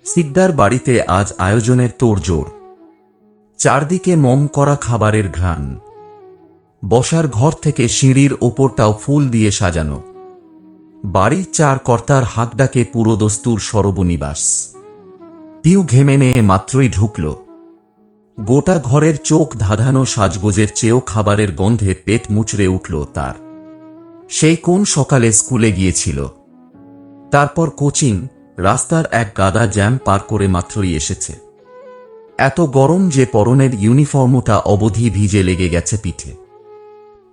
সিকদার বাড়িতে আজ আয়োজনের তোড়জোড়। চারদিকে মম করা খাবারের ঘ্রাণ। বসার ঘর থেকে সিঁড়ির ওপরটাও ফুল দিয়ে সাজানো। বাড়ির চার কর্তার হাত ডাকে পুরো দস্তুর সরবনিবাস। পিউ ঘেমে নিয়ে মাত্রই ঢুকল। গোটা ঘরের চোখ ধাঁধানো সাজগোজের চেয়েও খাবারের গন্ধে পেট মুচড়ে উঠল তার। সেই কোন সকালে স্কুলে গিয়েছিল, তারপর কোচিং, রাস্তার এক গাদা জ্যাম পার করে মাত্রই এসেছে। এত গরম যে পরনের ইউনিফর্মটা অবধি ভিজে লেগে গেছে পিঠে।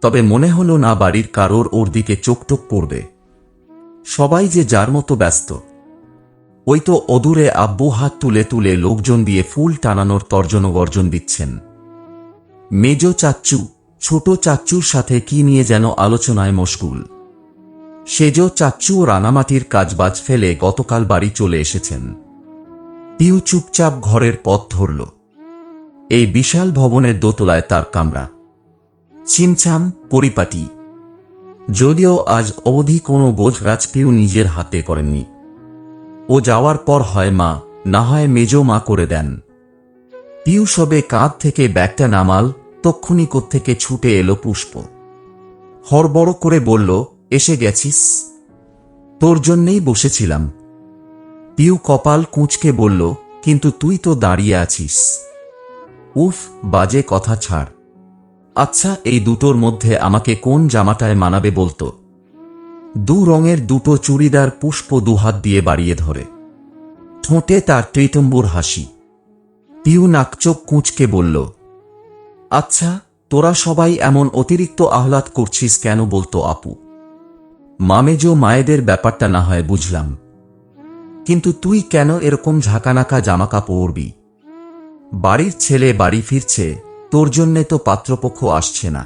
তবে মনে হল না বাড়ির কারোর ওর দিকে চোখটোক পড়বে। সবাই যে যার মতো ব্যস্ত। ওই তো অদূরে আব্বু হাত তুলে তুলে লোকজন দিয়ে ফুল টানানোর তর্জন গর্জন দিচ্ছেন। মেজ চাচ্চু ছোট চাচ্চুর সাথে কি নিয়ে যেন আলোচনায় মশগুল। সেজ চাচ্চু রানামাটির কাজবাজ ফেলে গতকাল বাড়ি চলে এসেছেন। পিউ চুপচাপ ঘরের পথ ধরল। এই বিশাল ভবনের দোতলায় তার কামরা। ছিমছাম পরিপাটি। যদিও আজ অবধি কোনো গোছগাছ পিউ নিজের হাতে করেননি। ও যাওয়ার পর হয় মা, না হয় মেজ মা করে দেন। পিউ সবে কাঁধ থেকে ব্যাগটা নামাল, তক্ষুনি কোত্থেকে ছুটে এলো পুষ্প। হড়বড় করে বলল, এসে গেছিস? তোর জন্যেই বসেছিলাম। পিউ কপাল কুঁচকে বলল, কিন্তু তুই তো দাঁড়িয়ে আছিস। উফ, বাজে কথা ছাড়। আচ্ছা, এই দুটোর মধ্যে আমাকে কোন জামাটায় মানাবে বলতো? দু রঙের দুটো চুড়িদার। পুষ্প দুহাত দিয়ে বাড়িয়ে ধরে। ঠোঁটে তার টৈটম্বুর হাসি। পিউ নাকচোখ কুঁচকে বলল, আচ্ছা, তোরা সবাই এমন অতিরিক্ত আহ্লাদ করছিস কেন বলতো আপু? মামেজ মায়েদের ব্যাপারটা না হয় বুঝলাম, কিন্তু তুই কেন এরকম ঝাঁকানাকা জামাকাপড় পরবি? বাড়ির ছেলে বাড়ি ফিরছে, তোর জন্যে তো পাত্রপক্ষ আসছে না।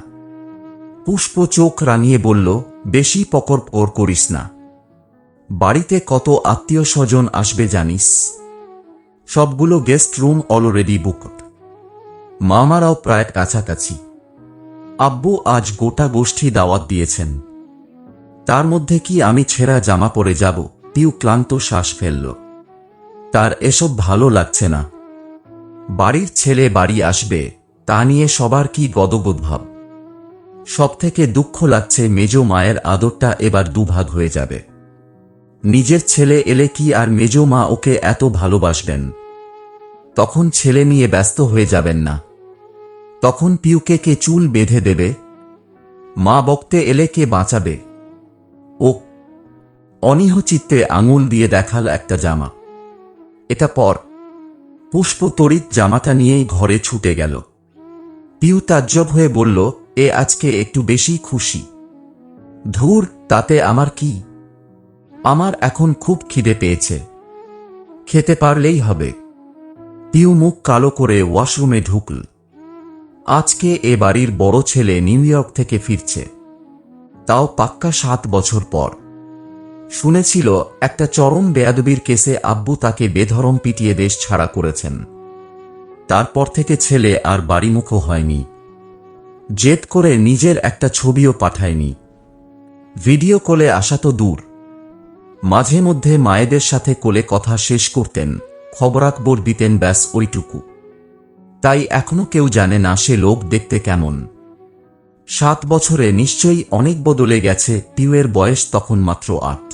পুষ্প চোখ রাঙিয়ে বলল, বেশি পকর করিস না। বাড়িতে কত আত্মীয় স্বজন আসবে জানিস? সবগুলো গেস্ট রুম অলরেডি বুকড। মামারাও প্রায় কাছাকাছি। আব্বু আজ গোটা গোষ্ঠী দাওয়াত দিয়েছেন। তার মধ্যে কি আমি ছেঁড়া জামা পরে যাব? পিউ ক্লান্ত শ্বাস ফেলল। তার এসব ভালো লাগছে না। বাড়ির ছেলে বাড়ি আসবে, তা নিয়ে সবার কি গদগদ ভাব। সবথেকে দুঃখ লাগছে মেজ মায়ের আদরটা এবার দুভাগ হয়ে যাবে। নিজের ছেলে এলে কি আর মেজ মা ওকে এত ভালোবাসবেন? তখন ছেলে নিয়ে ব্যস্ত হয়ে যাবেন না? তখন পিউকে কে চুল বেঁধে দেবে? মা বকতে এলে কে বাঁচাবে? ও অনীহচিত্তে আঙুল দিয়ে দেখাল একটা জামা। এটা পর। পুষ্প তড়িৎ জামাটা নিয়েই ঘরে ছুটে গেল। পিউ তাজ্জব হয়ে বলল, এ আজকে একটু বেশি খুশি। ধুর, তাতে আমার কি? আমার এখন খুব খিদে পেয়েছে। খেতে পারলেই হবে। পিউ মুখ কালো করে ওয়াশরুমে ঢুকল। আজকে এ বাড়ির বড় ছেলে নিউ ইয়র্ক থেকে ফিরছে, তাও পাক্কা 7 বছর পর। শুনেছিল একটা চরম বেয়াদবির কেসে আব্বু তাকে বেধরম পিটিয়ে দেশ ছাড়া করেছেন। তারপর থেকে ছেলে আর বাড়িমুখো হয়নি। জেদ করে নিজের একটা ছবিও পাঠায়নি। ভিডিও কলে আসা তো দূর, মাঝে মধ্যে মায়েদের সাথে কোলে কথা শেষ করতেন, খবরাখবর দিতেন, ব্যাস ওইটুকু। তাই এখনো কেউ জানে না সে লোক দেখতে কেমন। 7 বছরে নিশ্চয়ই অনেক বদলে গেছে। পিউয়ের বয়স তখন মাত্র 8।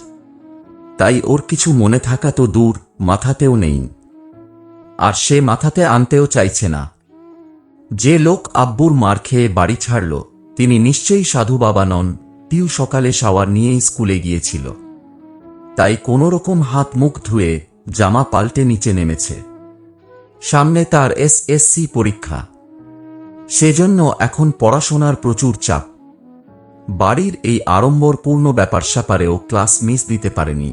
তাই ওর কিছু মনে থাকা তো দূর, মাথাতেও নেই। আর সে মাথাতে আনতেও চাইছে না। যে লোক আব্বুর মার খেয়ে বাড়ি ছাড়ল, তিনি নিশ্চয়ই সাধু বাবা নন। পিউ সকালে শাওয়ার নিয়েই স্কুলে গিয়েছিল, তাই কোনোরকম হাত মুখ ধুয়ে জামা পাল্টে নিচে নেমেছে। সামনে তার এসএসসি পরীক্ষা, সেজন্য এখন পড়াশোনার প্রচুর চাপ। বাড়ির এই আড়ম্বরপূর্ণ ব্যাপার স্যাপারেও ক্লাস মিস দিতে পারেনি।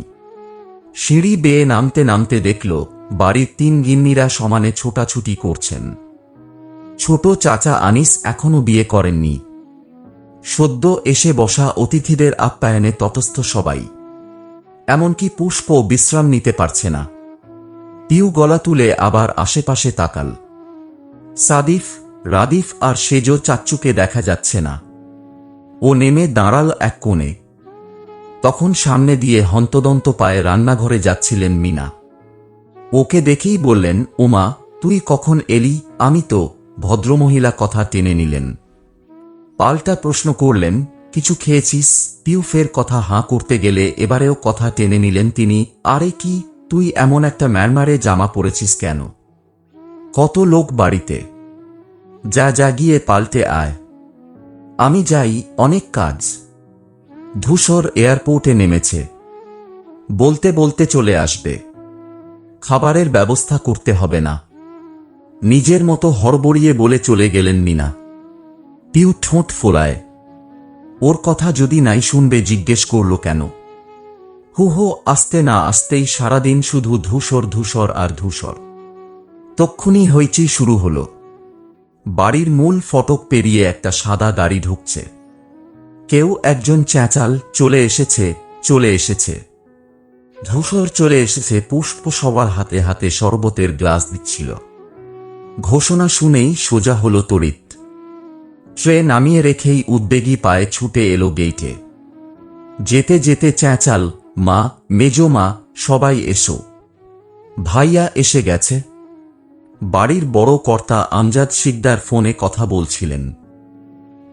সিঁড়ি বেয়ে নামতে নামতে দেখল বাড়ির 3 গিন্নিরা সমানে ছোটাছুটি করছেন। ছোট চাচা আনিস এখনো বিয়ে করেননি। সদ্য এসে বসা অতিথিদের আপ্যায়নে তটস্থ সবাই, এমনকি পুষ্প বিশ্রাম নিতে পারছে না। পিউ গলা তুলে আবার আশেপাশে তাকাল। সাদিফ, রাদিফ আর সেজ চাচ্চুকে দেখা যাচ্ছে না। ও নেমে দাঁড়াল এক কোণে। তখন সামনে দিয়ে হন্তদন্ত পায়ে রান্নাঘরে যাচ্ছিলেন মিনা। ওকে দেখেই বললেন, ওমা, তুই কখন এলি? আমি তো। ভদ্রমহিলা কথা টেনে নিলেন। পাল্টা প্রশ্ন করলেন, কিছু খেয়েছিস? পিউ ফের কথা হাঁ করতে গেলে এবারেও কথা টেনে নিলেন তিনি। আরে কি, তুই এমন একটা ম্যারমারে জামা পরেছিস কেন? কত লোক বাড়িতে। যা যা গিয়ে পাল্টে আয়। আমি যাই, অনেক কাজ। ধূসর এয়ারপোর্টে নেমেছে। বলতে বলতে চলে আসবে। খাবারের ব্যবস্থা করতে হবে না। নিজের মতো হড়বড়িয়ে বলে চলে গেলেন মিনা। পিউ ঠোঁট ফোলায়। ওর কথা যদি নাই শুনবে জিজ্ঞেস করল কেন? হু আসতে না আসতেই সারাদিন শুধু ধূসর ধূসর আর ধূসর। তক্ষুনি হইচই শুরু হল। বাড়ির মূল ফটক পেরিয়ে একটা সাদা গাড়ি ঢুকছে। কেউ একজন চেঁচাল, চলে এসেছে, চলে এসেছে। ধূসর চলে এসেছে। পুষ্প সবার হাতে হাতে শরবতের গ্লাস দিচ্ছিল। ঘোষণা শুনেই সোজা হলো তড়িৎ। ট্রে নামিয়ে রেখেই উদ্বেগী পায়ে ছুটে এলো গেইটে। যেতে যেতে চেঁচাল, মা, মেজো মা, সবাই এসো। ভাইয়া এসে গেছে। বাড়ির বড় কর্তা আমজাদ শিকদার ফোনে কথা বলছিলেন।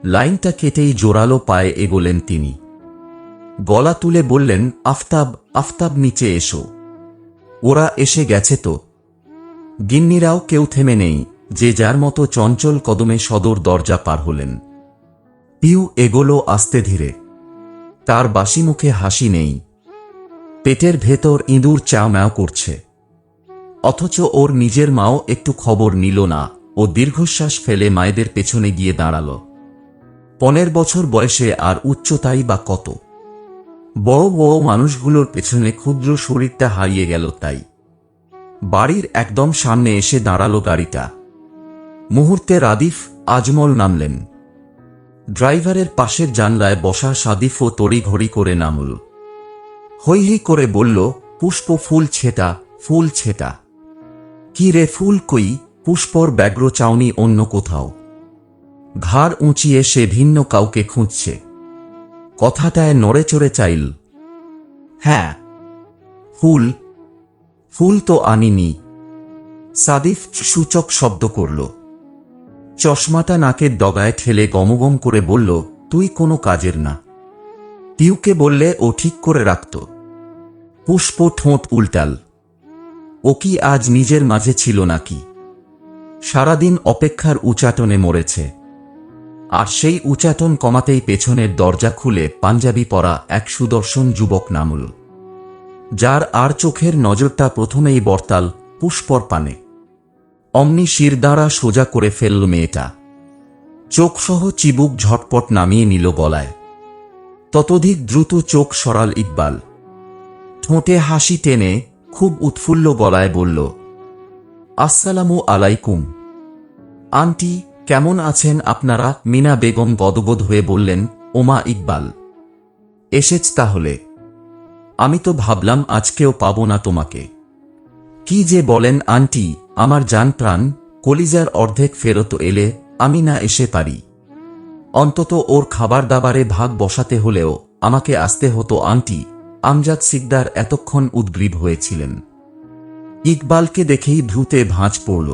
লাইনটা কেটেই জোরালো পায়ে এগোলেন তিনি। গলা তুলে বললেন, আফতাব, আফতাব নিচে এসো। ওরা এসে গেছে তো। গিন্নিরাও কেউ থেমে নেই, যে যার মতো চঞ্চল কদমে সদর দরজা পার হলেন। পিউ এগোলো আস্তে ধীরে। তার বাসি মুখে হাসি নেই। পেটের ভেতর ইঁদুর চাও ম্যাও করছে। অথচ ওর নিজের মাও একটু খবর নিল না। ও দীর্ঘশ্বাস ফেলে মায়েদের পেছনে গিয়ে দাঁড়াল। 15 বছর বয়সে আর উচ্চতাই বা কত। বড় বড় মানুষগুলোর পেছনে ক্ষুদ্র শরীরটা হারিয়ে গেল তাই। বাড়ির একদম সামনে এসে দাঁড়ালো গাড়িটা। মুহূর্তে রাদিফ, আজমল নামলেন। ড্রাইভারের পাশের জানলায় বসা সাদিফও তড়িঘড়ি করে নামল। হৈ হৈ করে বলল, পুষ্প, ফুল ছেটা, ফুল ছেটা। কি রে, ফুল কই? পুষ্পর ব্যগ্র চাউনি অন্য কোথাও। ঘাড় উঁচিয়ে সে ভিন্ন কাউকে খুঁজছে। কথাটায় নড়ে চড়ে চাইল। হ্যাঁ, ফুল। ফুল তো আনিনি। সাদিফ সূচক শব্দ করল। চশমাটা নাকের ডগায় ঠেলে গমগম করে বলল, তুই কোনো কাজের না। পিউকে বললে ও ঠিক করে রাখত। পুষ্প ঠোঁট উল্টাল। ও কি আজ নিজের মাঝে ছিল নাকি? সারাদিন অপেক্ষার উচাটনে মরেছে। আর সেই উচাটন কমাতেই পেছনের দরজা খুলে পাঞ্জাবি পরা এক সুদর্শন যুবক নামল, যার আর চোখের নজরটা প্রথমেই বর্তাল পুষ্পর পানে। অমনি শিরদাঁড়া সোজা করে ফেলল মেয়েটা। চোখসহ চিবুক ঝটপট নামিয়ে নিল গলায়। ততোধিক দ্রুত চোখ সরাল ইকবাল। ঠোঁটে হাসি টেনে খুব উৎফুল্ল গলায় বলল, আসসালামু আলাইকুম আন্টি, কেমন আছেন আপনারা? মিনা বেগম গদগদ হয়ে বললেন, ওমা ইকবাল, এসেছ তাহলে? আমি তো ভাবলাম আজকেও পাবো না তোমাকে। কি যে বলেন আন্টি, আমার জান প্রাণ, কলিজার অর্ধেক ফেরত এলে আমি না এসে পারি? অন্তত ওর খাবার দাবারে ভাগ বসাতে হলেও আমাকে আসতে হতো আন্টি। আমজাদ শিকদার এতক্ষণ উদ্গ্রীব হয়েছিলেন। ইকবালকে দেখেই ভ্রুতে ভাঁজ পড়ল।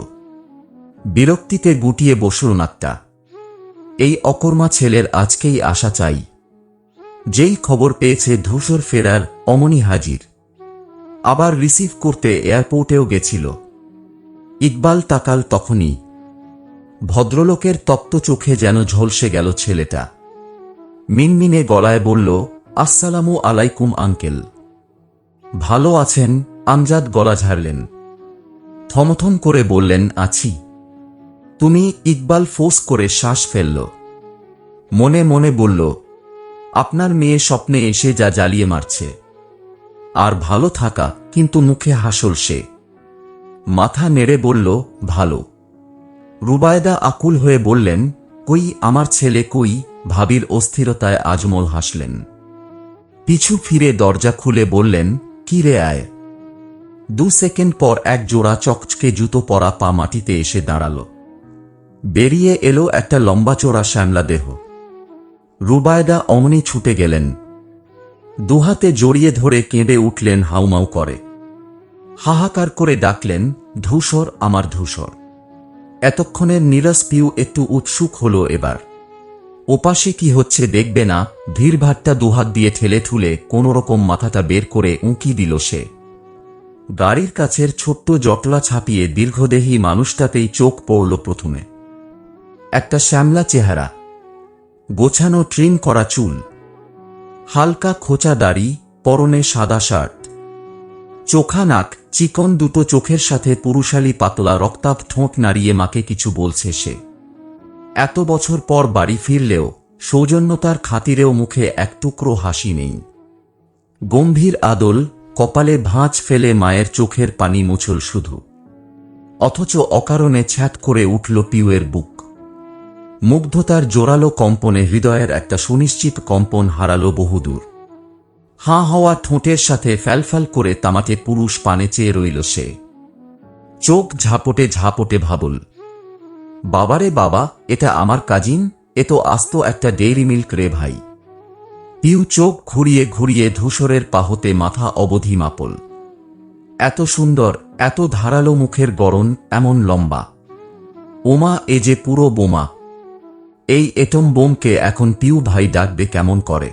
বিরক্তিতে গুটিয়ে বসল নাকটা। এই অকর্মা ছেলের আজকেই আসা চাই। যেই খবর পেয়েছে ধূসর ফেরার, অমনি হাজির। আবার রিসিভ করতে এয়ারপোর্টেও গেছিল। ইকবাল তাকাল তখনই। ভদ্রলোকের তপ্ত চোখে যেন ঝলসে গেল ছেলেটা। মিনমিনে গলায় বলল, আসসালামু আলাইকুম আঙ্কেল। ভালো আছেন? আমজাদ গলা ঝাড়লেন। থমথম করে বললেন, আছি। তুমি? ইকবাল ফোঁস করে শ্বাস ফেলল। মনে মনে বলল, আপনার মেয়ে স্বপ্নে এসে যা জ্বালিয়ে মারছে। আর ভালো থাকা, কিন্তু মুখে হাসল সে। মাথা নেড়ে বলল, ভালো। রুবায়দা আকুল হয়ে বললেন, কই আমার ছেলে কই? ভাবির অস্থিরতায় আজমল হাসলেন। পিছু ফিরে দরজা খুলে বললেন, কি রে আয়। 2 সেকেন্ড পর এক জোড়া চকচকে জুতো পরা পা মাটিতে এসে দাঁড়াল। বেরিয়ে এলো একটা লম্বা চোরা শ্যামলা দেহ। রুবায়দা অমনি ছুটে গেলেন। দুহাতে জড়িয়ে ধরে কেঁদে উঠলেন হাউমাউ করে। হাহাকার করে ডাকলেন, ধূসর, আমার ধূসর। এতক্ষণের নীরস পিউ একটু উৎসুক হলো এবার। ওপাশে কি হচ্ছে দেখবে না? ভিড়ভাট্টা দুহাত দিয়ে ঠেলে ঠুলে কোনোরকম মাথাটা বের করে উঁকি দিল সে। গাড়ির কাছের ছোট্ট জটলা ছাপিয়ে দীর্ঘদেহী মানুষটাতেই চোখ পড়ল প্রথমে। একটা শ্যামলা চেহারা, গোছানো ট্রিম করা চুল, হালকা খোঁচা দাড়ি, পরনে সাদা শার্ট, চোখা নাক, চিকন দুটো চোখের সাথে পুরুষালী পাতলা রক্তাভ ঠোঁট নাড়িয়ে মাকে কিছু বলছে সে। এত বছর পর বাড়ি ফিরলেও সৌজন্যতার খাতিরেও মুখে এক টুকরো হাসি নেই। গম্ভীর আদল, কপালে ভাঁজ ফেলে মায়ের চোখের পানি মুছল শুধু। অথচ অকারণে ছ্যাঁত করে উঠল পিউয়ের বুক। মুগ্ধতার জোরালো কম্পনে হৃদয়ের একটা সুনিশ্চিত কম্পন হারালো বহুদূর। হাঁ হওয়া ঠোঁটের সাথে ফ্যালফ্যাল করে তামাটে পুরুষ পানে চেয়ে রইল সে। চোখ ঝাপটে ঝাপটে ভাবল, বাবারে বাবা, এটা আমার কাজিন, এ তো আস্ত একটা ডেইরি মিল্ক রে ভাই। পিউ চোখ ঘুরিয়ে ঘুরিয়ে ধূসরের পাহতে মাথা অবধি মাপল। এত সুন্দর, এত ধারালো মুখের গড়ন, এমন লম্বা। ওমা, এ যে পুরো বোমা। এই এটম বোমকে এখন পিউ ভাই ডাকবে কেমন করে?